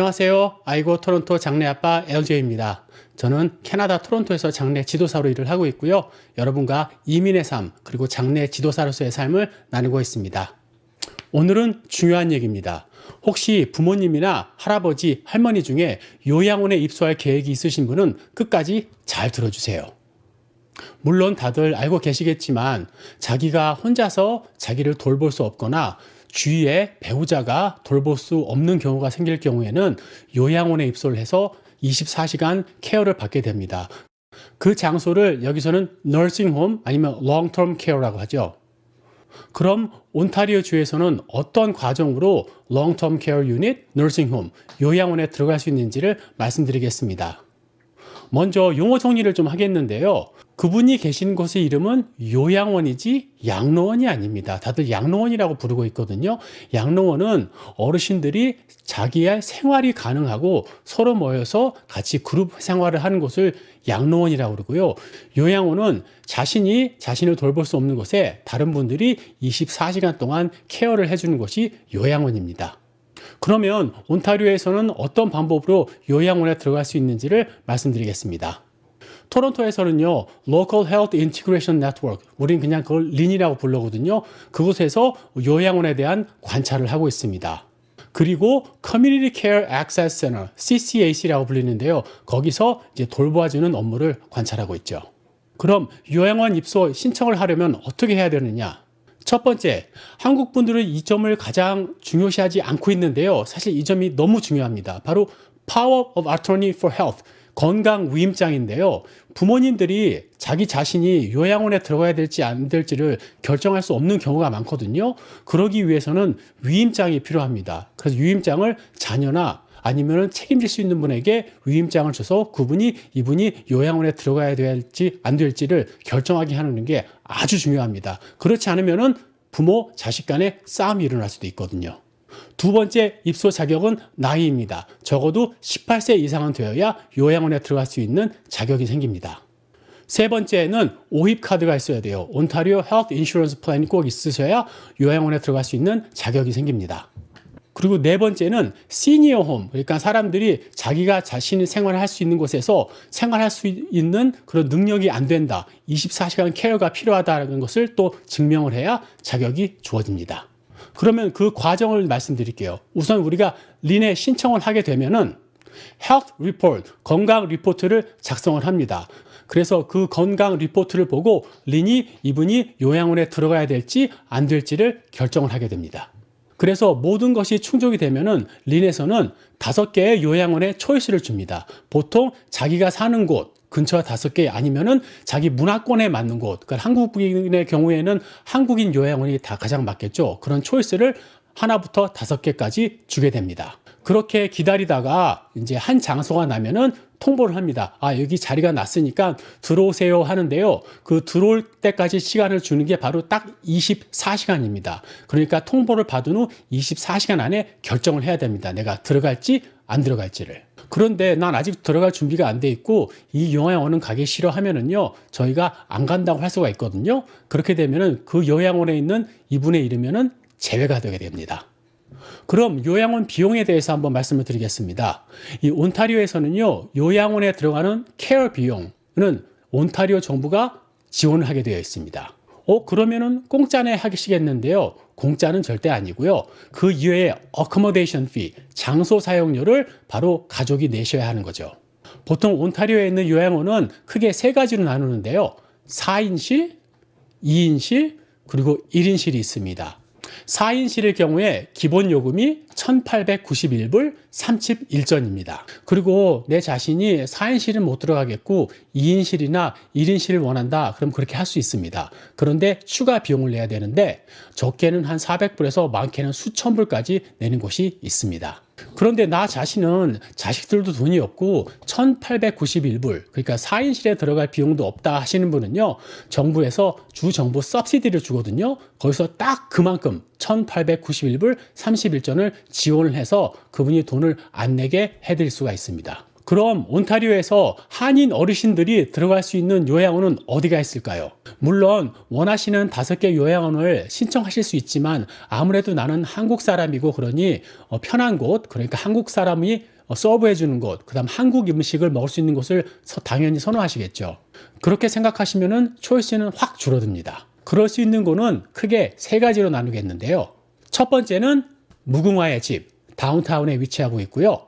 안녕하세요. 아이고 토론토 장래아빠 LJ입니다. 저는 캐나다 토론토에서 장래 지도사로 일을 하고 있고요. 여러분과 이민의 삶 그리고 장래 지도사로서의 삶을 나누고 있습니다. 오늘은 중요한 얘기입니다. 혹시 부모님이나 할아버지, 할머니 중에 요양원에 입소할 계획이 있으신 분은 끝까지 잘 들어주세요. 물론 다들 알고 계시겠지만 자기가 혼자서 자기를 돌볼 수 없거나 주위에 배우자가 돌볼 수 없는 경우가 생길 경우에는 요양원에 입소를 해서 24시간 케어를 받게 됩니다. 그 장소를 여기서는 nursing 아니면 long-term care라고 하죠. 그럼 온타리오 주에서는 어떤 과정으로 long-term care unit, nursing home, 요양원에 들어갈 수 있는지를 말씀드리겠습니다. 먼저 용어 정리를 좀 하겠는데요. 그분이 계신 곳의 이름은 요양원이지 양로원이 아닙니다. 다들 양로원이라고 부르고 있거든요. 양로원은 어르신들이 자기의 생활이 가능하고 서로 모여서 같이 그룹 생활을 하는 곳을 양로원이라고 그러고요. 요양원은 자신이 자신을 돌볼 수 없는 곳에 다른 분들이 24시간 동안 케어를 해주는 곳이 요양원입니다. 그러면 온타리오에서는 어떤 방법으로 요양원에 들어갈 수 있는지를 말씀드리겠습니다. 토론토에서는요, Local Health Integration Network, 우린 그냥 그걸 린이라고 부르거든요. 그곳에서 요양원에 대한 관찰을 하고 있습니다. 그리고 Community Care Access Center, CCAC라고 불리는데요. 거기서 이제 돌보아주는 업무를 관찰하고 있죠. 그럼 요양원 입소 신청을 하려면 어떻게 해야 되느냐? 첫 번째, 한국 분들은 이 점을 가장 중요시하지 않고 있는데요. 사실 이 점이 너무 중요합니다. 바로 Power of Attorney for Health, 건강 위임장인데요. 부모님들이 자기 자신이 요양원에 들어가야 될지 안 될지를 결정할 수 없는 경우가 많거든요. 그러기 위해서는 위임장이 필요합니다. 그래서 위임장을 자녀나 아니면 책임질 수 있는 분에게 위임장을 줘서 이분이 요양원에 들어가야 될지 안 될지를 결정하게 하는 게 아주 중요합니다. 그렇지 않으면 부모, 자식 간에 싸움이 일어날 수도 있거든요. 두 번째 입소 자격은 나이입니다. 적어도 18세 이상은 되어야 요양원에 들어갈 수 있는 자격이 생깁니다. 세 번째는 오입 카드가 있어야 돼요. 온타리오 헬스 인슈런스 플랜이 꼭 있으셔야 요양원에 들어갈 수 있는 자격이 생깁니다. 그리고 네 번째는 시니어 홈, 그러니까 사람들이 자기가 자신이 생활을 할 수 있는 곳에서 생활할 수 있는 그런 능력이 안 된다. 24시간 케어가 필요하다는 것을 또 증명을 해야 자격이 주어집니다. 그러면 그 과정을 말씀드릴게요. 우선 우리가 린에 신청을 하게 되면은 Health Report, 건강 리포트를 작성을 합니다. 그래서 그 건강 리포트를 보고 이분이 요양원에 들어가야 될지 안 될지를 결정을 하게 됩니다. 그래서 모든 것이 충족이 되면은 린에서는 5개의 요양원에 초이스를 줍니다. 보통 자기가 사는 곳 근처 5개 아니면은 자기 문화권에 맞는 곳, 그러니까 한국인의 경우에는 한국인 요양원이 다 가장 맞겠죠. 그런 초이스를 하나부터 5개까지 주게 됩니다. 그렇게 기다리다가 이제 한 장소가 나면은 통보를 합니다. 여기 자리가 났으니까 들어오세요 하는데요. 그 들어올 때까지 시간을 주는 게 바로 딱 24시간입니다. 그러니까 통보를 받은 후 24시간 안에 결정을 해야 됩니다. 내가 들어갈지 안 들어갈지를. 그런데 난 아직 들어갈 준비가 안 돼 있고 이 요양원은 가기 싫어 하면은요, 저희가 안 간다고 할 수가 있거든요. 그렇게 되면은 그 요양원에 있는 이분의 이름에는 제외가 되게 됩니다. 그럼 요양원 비용에 대해서 한번 말씀을 드리겠습니다. 이 온타리오에서는요, 요양원에 들어가는 케어 비용은 온타리오 정부가 지원을 하게 되어 있습니다. 그러면은 공짜네 하시겠는데요. 공짜는 절대 아니고요. 그 이외에 accommodation fee, 장소 사용료를 바로 가족이 내셔야 하는 거죠. 보통 온타리오에 있는 요양원은 크게 3가지로 나누는데요. 4인실, 2인실, 그리고 1인실이 있습니다. 4인실의 경우에 기본 요금이 1,891불 31전입니다. 그리고 내 자신이 4인실은 못 들어가겠고 2인실이나 1인실을 원한다. 그럼 그렇게 할 수 있습니다. 그런데 추가 비용을 내야 되는데 적게는 한 400불에서 많게는 수천 불까지 내는 곳이 있습니다. 그런데 나 자신은 자식들도 돈이 없고 1,891불, 그러니까 4인실에 들어갈 비용도 없다 하시는 분은요, 정부에서 주정부 서브시디를 주거든요. 거기서 딱 그만큼 1,891불 31전을 지원을 해서 그분이 돈을 안 내게 해드릴 수가 있습니다. 그럼 온타리오에서 한인 어르신들이 들어갈 수 있는 요양원은 어디가 있을까요? 물론 원하시는 5개 요양원을 신청하실 수 있지만 아무래도 나는 한국 사람이고 그러니 편한 곳, 그러니까 한국 사람이 서브해 주는 곳, 그다음 한국 음식을 먹을 수 있는 곳을 당연히 선호하시겠죠. 그렇게 생각하시면은 초이스는 확 줄어듭니다. 그럴 수 있는 곳은 크게 세 가지로 나누겠는데요. 첫 번째는 무궁화의 집, 다운타운에 위치하고 있고요.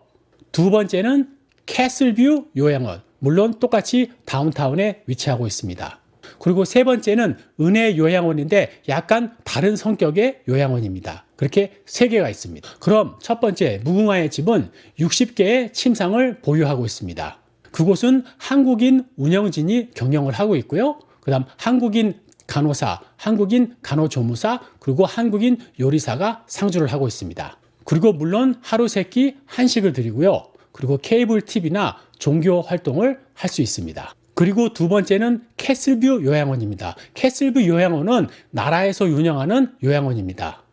두 번째는 캐슬뷰 요양원, 물론 똑같이 다운타운에 위치하고 있습니다. 그리고 세 번째는 은혜 요양원인데 약간 다른 성격의 요양원입니다. 그렇게 세 개가 있습니다. 그럼 첫 번째 무궁화의 집은 60개의 침상을 보유하고 있습니다. 그곳은 한국인 운영진이 경영을 하고 있고요. 그 다음 한국인 간호사, 한국인 간호조무사, 그리고 한국인 요리사가 상주를 하고 있습니다. 그리고 물론 하루 세 끼 한식을 드리고요. 그리고 케이블 TV나 종교 활동을 할 수 있습니다. 그리고 두 번째는 캐슬뷰 요양원입니다. 캐슬뷰 요양원은 나라에서 운영하는 요양원입니다.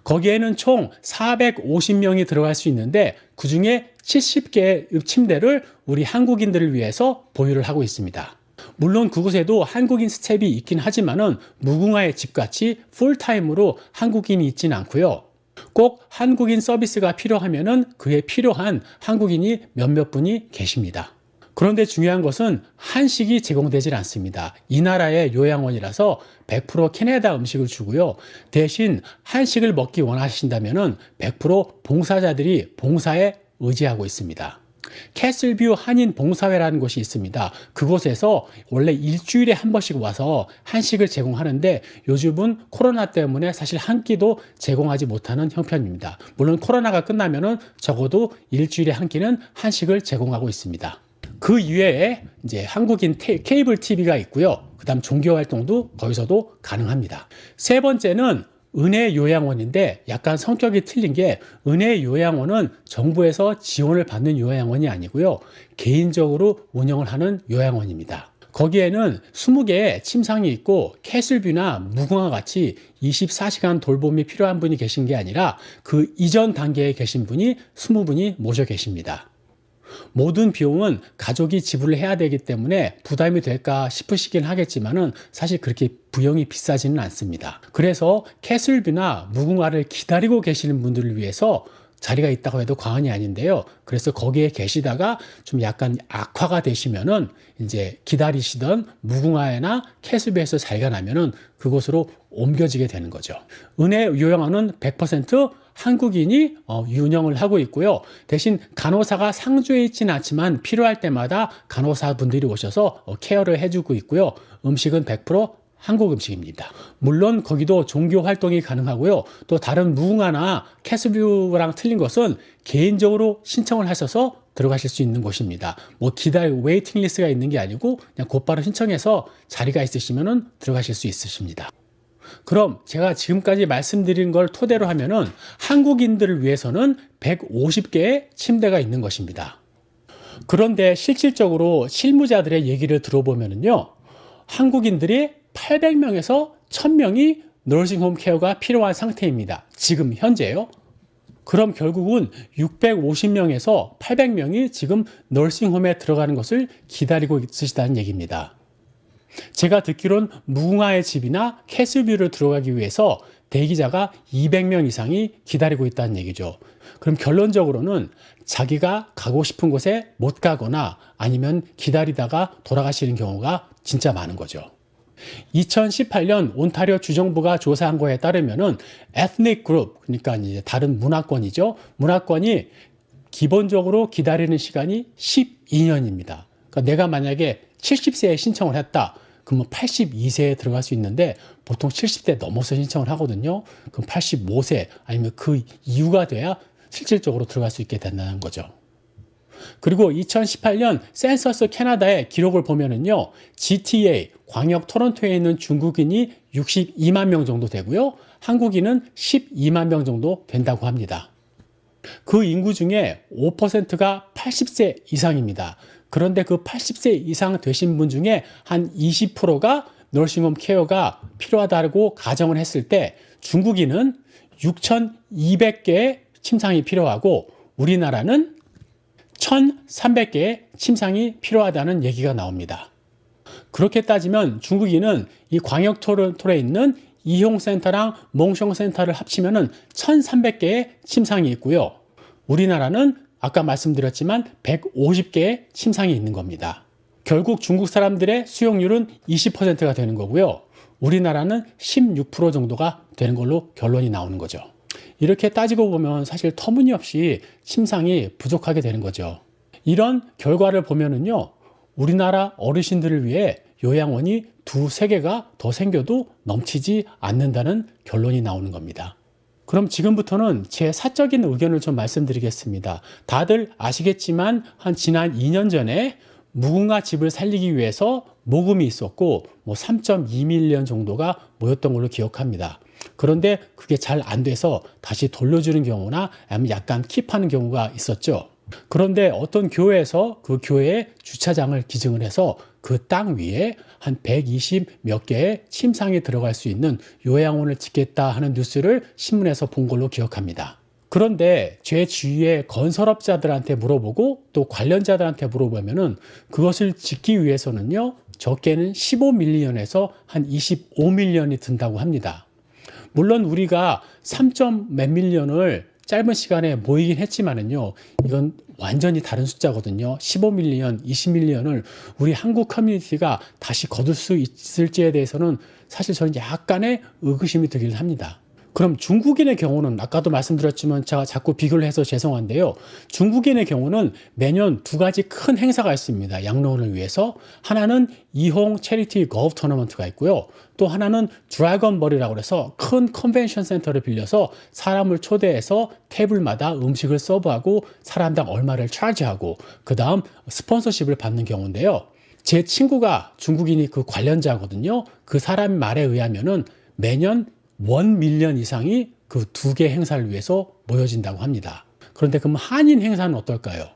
거기에는 총 450명이 들어갈 수 있는데 그중에 70개의 침대를 우리 한국인들을 위해서 보유를 하고 있습니다. 물론 그곳에도 한국인 스텝이 있긴 하지만은 무궁화의 집같이 풀타임으로 한국인이 있지는 않고요. 꼭 한국인 서비스가 필요하면은 그에 필요한 한국인이 몇몇 분이 계십니다. 그런데 중요한 것은 한식이 제공되질 않습니다. 이 나라의 요양원이라서 100% 캐나다 음식을 주고요. 대신 한식을 먹기 원하신다면은 100% 봉사자들이 봉사에 의지하고 있습니다. 캐슬뷰 한인 봉사회라는 곳이 있습니다. 그곳에서 원래 일주일에 한 번씩 와서 한식을 제공하는데 요즘은 코로나 때문에 사실 한 끼도 제공하지 못하는 형편입니다. 물론 코로나가 끝나면은 적어도 일주일에 한 끼는 한식을 제공하고 있습니다. 그 이외에 이제 한국인 케이블 TV가 있고요. 그다음 종교 활동도 거기서도 가능합니다. 세 번째는 은혜 요양원인데 약간 성격이 틀린 게 은혜 요양원은 정부에서 지원을 받는 요양원이 아니고요. 개인적으로 운영을 하는 요양원입니다. 거기에는 20개의 침상이 있고 캐슬뷰나 무궁화 같이 24시간 돌봄이 필요한 분이 계신 게 아니라 그 이전 단계에 계신 분이 20분이 모셔 계십니다. 모든 비용은 가족이 지불을 해야 되기 때문에 부담이 될까 싶으시긴 하겠지만은 사실 그렇게 비용이 비싸지는 않습니다. 그래서 캐슬뷰나 무궁화를 기다리고 계시는 분들을 위해서 자리가 있다고 해도 과언이 아닌데요. 그래서 거기에 계시다가 좀 약간 악화가 되시면은 이제 기다리시던 무궁화나 캐슬뷰에서 자리가 나면은 그곳으로 옮겨지게 되는 거죠. 은혜 요양원은 100% 한국인이 운영을 하고 있고요. 대신 간호사가 상주해 있지는 않지만 필요할 때마다 간호사분들이 오셔서 케어를 해주고 있고요. 음식은 100% 한국 음식입니다. 물론 거기도 종교 활동이 가능하고요. 또 다른 무궁화나 캐슬뷰랑 틀린 것은 개인적으로 신청을 하셔서 들어가실 수 있는 곳입니다. 뭐 웨이팅 리스트가 있는 게 아니고 그냥 곧바로 신청해서 자리가 있으시면은 들어가실 수 있으십니다. 그럼 제가 지금까지 말씀드린 걸 토대로 하면은 한국인들을 위해서는 150개의 침대가 있는 것입니다. 그런데 실질적으로 실무자들의 얘기를 들어보면은요, 한국인들이 800명에서 1000명이 너싱홈 케어가 필요한 상태입니다. 지금 현재요. 그럼 결국은 650명에서 800명이 지금 너싱홈에 들어가는 것을 기다리고 있으시다는 얘기입니다. 제가 듣기론 무궁화의 집이나 캐슬뷰를 들어가기 위해서 대기자가 200명 이상이 기다리고 있다는 얘기죠. 그럼 결론적으로는 자기가 가고 싶은 곳에 못 가거나 아니면 기다리다가 돌아가시는 경우가 진짜 많은 거죠. 2018년 온타리오 주정부가 조사한 거에 따르면은 에트닉 그룹, 그러니까 이제 다른 문화권이죠. 문화권이 기본적으로 기다리는 시간이 12년입니다. 그러니까 내가 만약에 70세에 신청을 했다. 그러면 82세에 들어갈 수 있는데 보통 70대 넘어서 신청을 하거든요. 그럼 85세 아니면 그 이후가 돼야 실질적으로 들어갈 수 있게 된다는 거죠. 그리고 2018년 센서스 캐나다의 기록을 보면은요, GTA, 광역 토론토에 있는 중국인이 62만 명 정도 되고요, 한국인은 12만 명 정도 된다고 합니다. 그 인구 중에 5%가 80세 이상입니다. 그런데 그 80세 이상 되신 분 중에 한 20%가 너싱홈 케어가 필요하다고 가정을 했을 때 중국인은 6,200개의 침상이 필요하고 우리나라는 1,300개의 침상이 필요하다는 얘기가 나옵니다. 그렇게 따지면 중국인은 이 광역 토론토에 있는 이홍센터랑 몽숑센터를 합치면 1,300개의 침상이 있고요. 우리나라는 아까 말씀드렸지만 150개의 침상이 있는 겁니다. 결국 중국 사람들의 수용률은 20%가 되는 거고요. 우리나라는 16% 정도가 되는 걸로 결론이 나오는 거죠. 이렇게 따지고 보면 사실 터무니없이 침상이 부족하게 되는 거죠. 이런 결과를 보면은요, 우리나라 어르신들을 위해 요양원이 2~3개가 더 생겨도 넘치지 않는다는 결론이 나오는 겁니다. 그럼 지금부터는 제 사적인 의견을 좀 말씀드리겠습니다. 다들 아시겠지만 지난 2년 전에 무궁화 집을 살리기 위해서 모금이 있었고 3.2밀리언 정도가 모였던 걸로 기억합니다. 그런데 그게 잘 안 돼서 다시 돌려주는 경우나 아니면 약간 킵하는 경우가 있었죠. 그런데 어떤 교회에서 그 교회의 주차장을 기증을 해서 그 땅 위에 한 120 몇 개의 침상이 들어갈 수 있는 요양원을 짓겠다 하는 뉴스를 신문에서 본 걸로 기억합니다. 그런데 제 주위의 건설업자들한테 물어보고 또 관련자들한테 물어보면은 그것을 짓기 위해서는요, 적게는 15밀리언에서 한 25밀리언이 든다고 합니다. 물론 우리가 3점 몇 밀리언을 짧은 시간에 모이긴 했지만은요, 이건 완전히 다른 숫자거든요. 15밀리언, 20밀리언을 우리 한국 커뮤니티가 다시 거둘 수 있을지에 대해서는 사실 저는 약간의 의구심이 들긴 합니다. 그럼 중국인의 경우는 아까도 말씀드렸지만 제가 자꾸 비교를 해서 죄송한데요. 중국인의 경우는 매년 2가지 큰 행사가 있습니다. 양로원을 위해서. 하나는 이홍 체리티 골프 토너먼트가 있고요. 또 하나는 드래곤볼이라고 해서 큰 컨벤션 센터를 빌려서 사람을 초대해서 테이블마다 음식을 서브하고 사람당 얼마를 차지하고 그 다음 스폰서십을 받는 경우인데요. 제 친구가 중국인이 그 관련자거든요. 그 사람 말에 의하면은 매년 1밀리언 이상이 그 2개 행사를 위해서 모여진다고 합니다. 그런데 그럼 한인 행사는 어떨까요?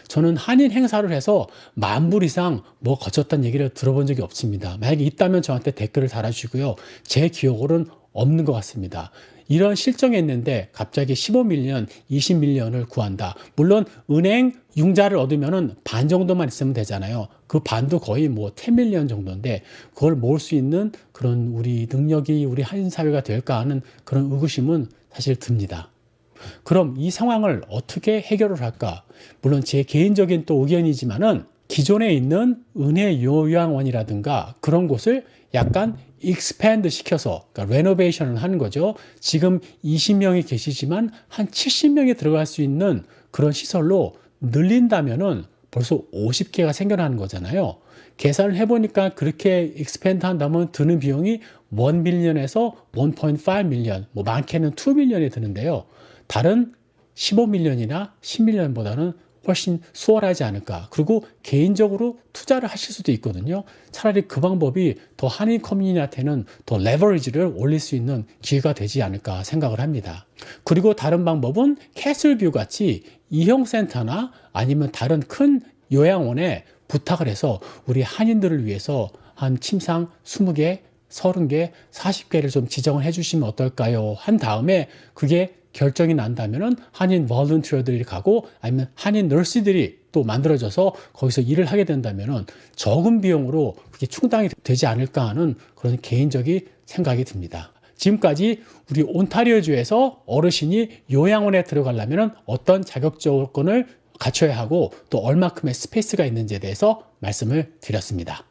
저는 한인 행사를 해서 10,000불 이상 거쳤다는 얘기를 들어본 적이 없습니다. 만약에 있다면 저한테 댓글을 달아주시고요. 제 기억으로는 없는 것 같습니다. 이런 실정에 있는데 갑자기 15밀리언, 20밀리언을 구한다. 물론 은행 융자를 얻으면 반 정도만 있으면 되잖아요. 그 반도 거의 10밀리언 정도인데 그걸 모을 수 있는 그런 우리 능력이 우리 한인 사회가 될까 하는 그런 의구심은 사실 듭니다. 그럼 이 상황을 어떻게 해결을 할까? 물론 제 개인적인 또 의견이지만은 기존에 있는 은혜 요양원이라든가 그런 곳을 약간 익스팬드 시켜서 그러니까 레노베이션을 하는 거죠. 지금 20명이 계시지만 한 70명이 들어갈 수 있는 그런 시설로 늘린다면은 벌써 50개가 생겨나는 거잖아요. 계산을 해보니까 그렇게 익스팬드 한다면 드는 비용이 1밀리언에서 1.5밀리언, 많게는 2밀리언이 드는데요. 다른 15밀리언이나 10밀리언보다는 훨씬 수월하지 않을까. 그리고 개인적으로 투자를 하실 수도 있거든요. 차라리 그 방법이 더 한인 커뮤니티한테는 더 레버리지를 올릴 수 있는 기회가 되지 않을까 생각을 합니다. 그리고 다른 방법은 캐슬뷰 같이 이형센터나 아니면 다른 큰 요양원에 부탁을 해서 우리 한인들을 위해서 한 침상 20개, 30개, 40개를 좀 지정을 해주시면 어떨까요? 한 다음에 그게 결정이 난다면은 한인 volunteer들이 가고 아니면 한인 널스들이 또 만들어져서 거기서 일을 하게 된다면은 적은 비용으로 그게 충당이 되지 않을까 하는 그런 개인적인 생각이 듭니다. 지금까지 우리 온타리오주에서 어르신이 요양원에 들어가려면 어떤 자격 조건을 갖춰야 하고 또 얼마큼의 스페이스가 있는지에 대해서 말씀을 드렸습니다.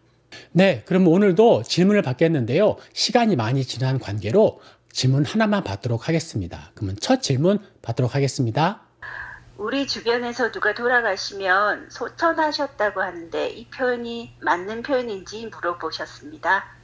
네, 그럼 오늘도 질문을 받겠는데요. 시간이 많이 지난 관계로 질문 하나만 받도록 하겠습니다. 그러면 첫 질문 받도록 하겠습니다. 우리 주변에서 누가 돌아가시면 소천하셨다고 하는데 이 표현이 맞는 표현인지 물어보셨습니다.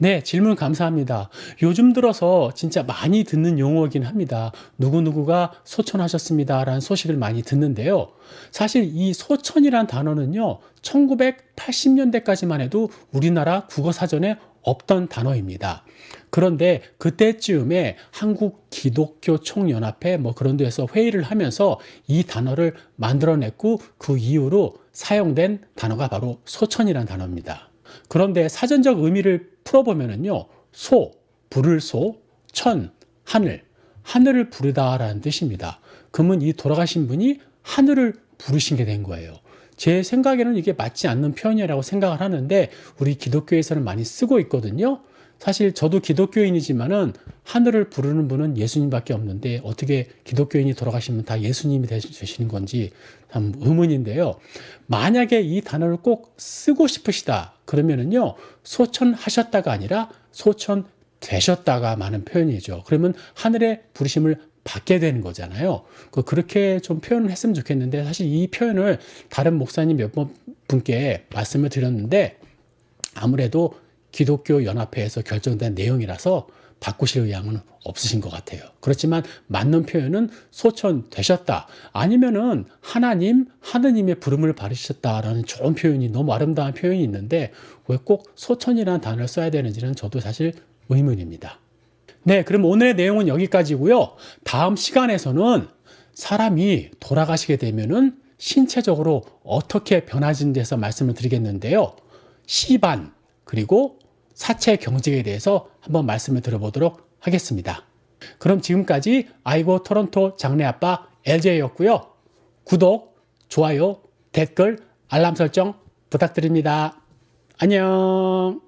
네, 질문 감사합니다. 요즘 들어서 진짜 많이 듣는 용어이긴 합니다. 누구누구가 소천하셨습니다라는 소식을 많이 듣는데요. 사실 이 소천이란 단어는요, 1980년대까지만 해도 우리나라 국어사전에 없던 단어입니다. 그런데 그때쯤에 한국 기독교 총연합회 그런 데서 회의를 하면서 이 단어를 만들어냈고 그 이후로 사용된 단어가 바로 소천이라는 단어입니다. 그런데 사전적 의미를 풀어보면은요, 부를 천, 하늘을 부르다라는 뜻입니다. 그러면 이 돌아가신 분이 하늘을 부르신 게 된 거예요. 제 생각에는 이게 맞지 않는 표현이라고 생각을 하는데 우리 기독교에서는 많이 쓰고 있거든요. 사실 저도 기독교인이지만은 하늘을 부르는 분은 예수님밖에 없는데 어떻게 기독교인이 돌아가시면 다 예수님이 되시는 건지 참 의문인데요. 만약에 이 단어를 꼭 쓰고 싶으시다 그러면은요, 소천하셨다가 아니라 소천되셨다가 많은 표현이죠. 그러면 하늘의 부르심을 받게 되는 거잖아요. 그렇게 좀 표현을 했으면 좋겠는데, 사실 이 표현을 다른 목사님 몇 분께 말씀을 드렸는데 아무래도 기독교 연합회에서 결정된 내용이라서 바꾸실 의향은 없으신 것 같아요. 그렇지만 맞는 표현은 소천되셨다, 아니면은 하느님의 부름을 받으셨다라는 좋은 표현이, 너무 아름다운 표현이 있는데 왜 꼭 소천이라는 단어를 써야 되는지는 저도 사실 의문입니다. 네, 그럼 오늘의 내용은 여기까지고요. 다음 시간에서는 사람이 돌아가시게 되면은 신체적으로 어떻게 변화하는지에 대해서 말씀을 드리겠는데요. 시반 그리고 사체 경직에 대해서 한번 말씀을 드려보도록 하겠습니다. 그럼 지금까지 아이고 토론토 장래아빠 LJ였고요. 구독, 좋아요, 댓글, 알람 설정 부탁드립니다. 안녕.